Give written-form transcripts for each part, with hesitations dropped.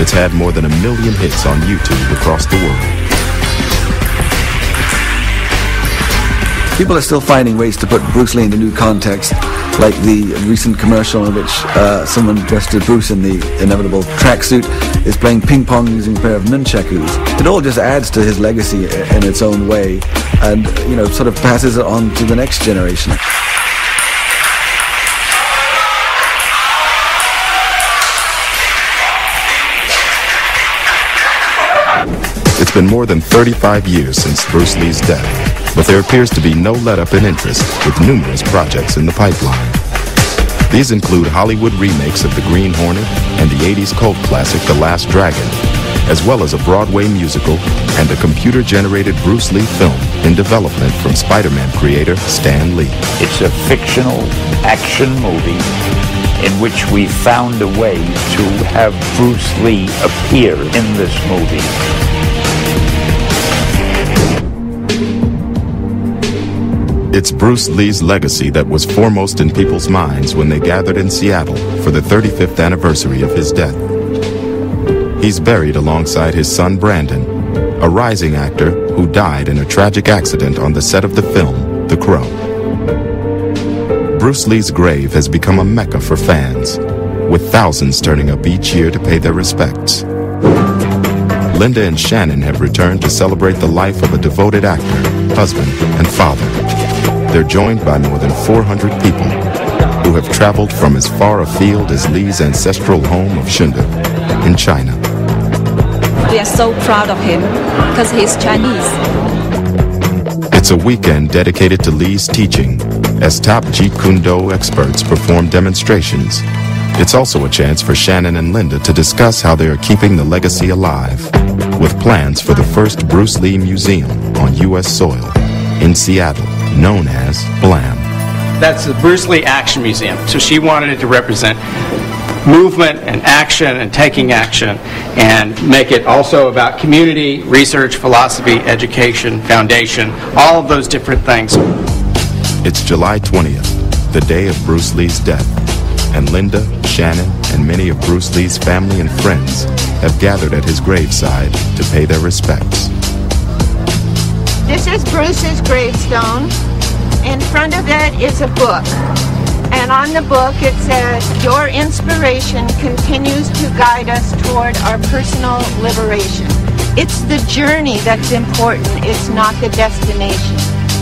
It's had more than 1 million hits on YouTube across the world. People are still finding ways to put Bruce Lee into new context, like the recent commercial in which someone dressed as Bruce in the inevitable tracksuit is playing ping pong using a pair of nunchakus. It all just adds to his legacy in its own way, and sort of passes it on to the next generation. It's been more than 35 years since Bruce Lee's death, but there appears to be no let-up in interest, with numerous projects in the pipeline. These include Hollywood remakes of The Green Hornet and the 80s cult classic The Last Dragon, as well as a Broadway musical and a computer-generated Bruce Lee film in development from Spider-Man creator Stan Lee. It's a fictional action movie in which we found a way to have Bruce Lee appear in this movie. It's Bruce Lee's legacy that was foremost in people's minds when they gathered in Seattle for the 35th anniversary of his death. He's buried alongside his son Brandon, a rising actor who died in a tragic accident on the set of the film The Crow. Bruce Lee's grave has become a mecca for fans, with thousands turning up each year to pay their respects. Linda and Shannon have returned to celebrate the life of a devoted actor, husband, and father. They're joined by more than 400 people who have traveled from as far afield as Lee's ancestral home of Shunde in China. We are so proud of him because he's Chinese. It's a weekend dedicated to Lee's teaching as top Jeet Kune Do experts perform demonstrations. It's also a chance for Shannon and Linda to discuss how they are keeping the legacy alive, with plans for the first Bruce Lee Museum on U.S. soil in Seattle, known as BLAM. That's the Bruce Lee Action Museum. So she wanted it to represent movement and action and taking action, and make it also about community, research, philosophy, education, foundation, all of those different things. It's July 20th, the day of Bruce Lee's death, and Linda, Shannon, and many of Bruce Lee's family and friends have gathered at his graveside to pay their respects. This is Bruce's gravestone. In front of it is a book. And on the book it says, "Your inspiration continues to guide us toward our personal liberation." It's the journey that's important. It's not the destination.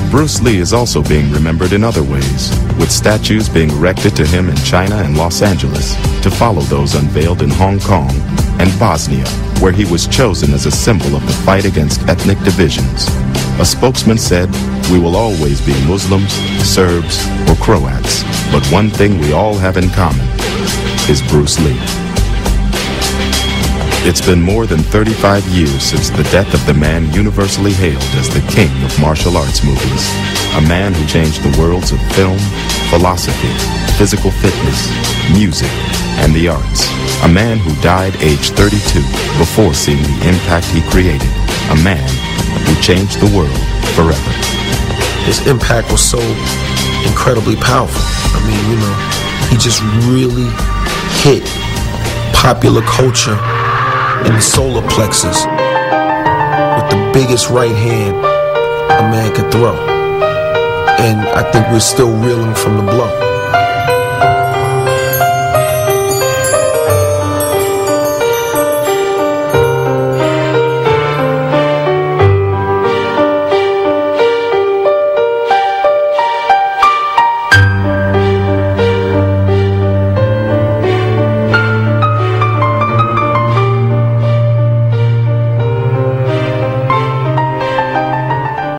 Bruce Lee is also being remembered in other ways, with statues being erected to him in China and Los Angeles to follow those unveiled in Hong Kong and Bosnia, where he was chosen as a symbol of the fight against ethnic divisions. A spokesman said, "We will always be Muslims, Serbs, or Croats, but one thing we all have in common is Bruce Lee." It's been more than 35 years since the death of the man universally hailed as the king of martial arts movies, a man who changed the worlds of film, philosophy, physical fitness, music, and the arts. A man who died age 32 before seeing the impact he created. A man who changed the world forever. His impact was so incredibly powerful. I mean, he just really hit popular culture in the solar plexus with the biggest right hand a man could throw. And I think we're still reeling from the blow.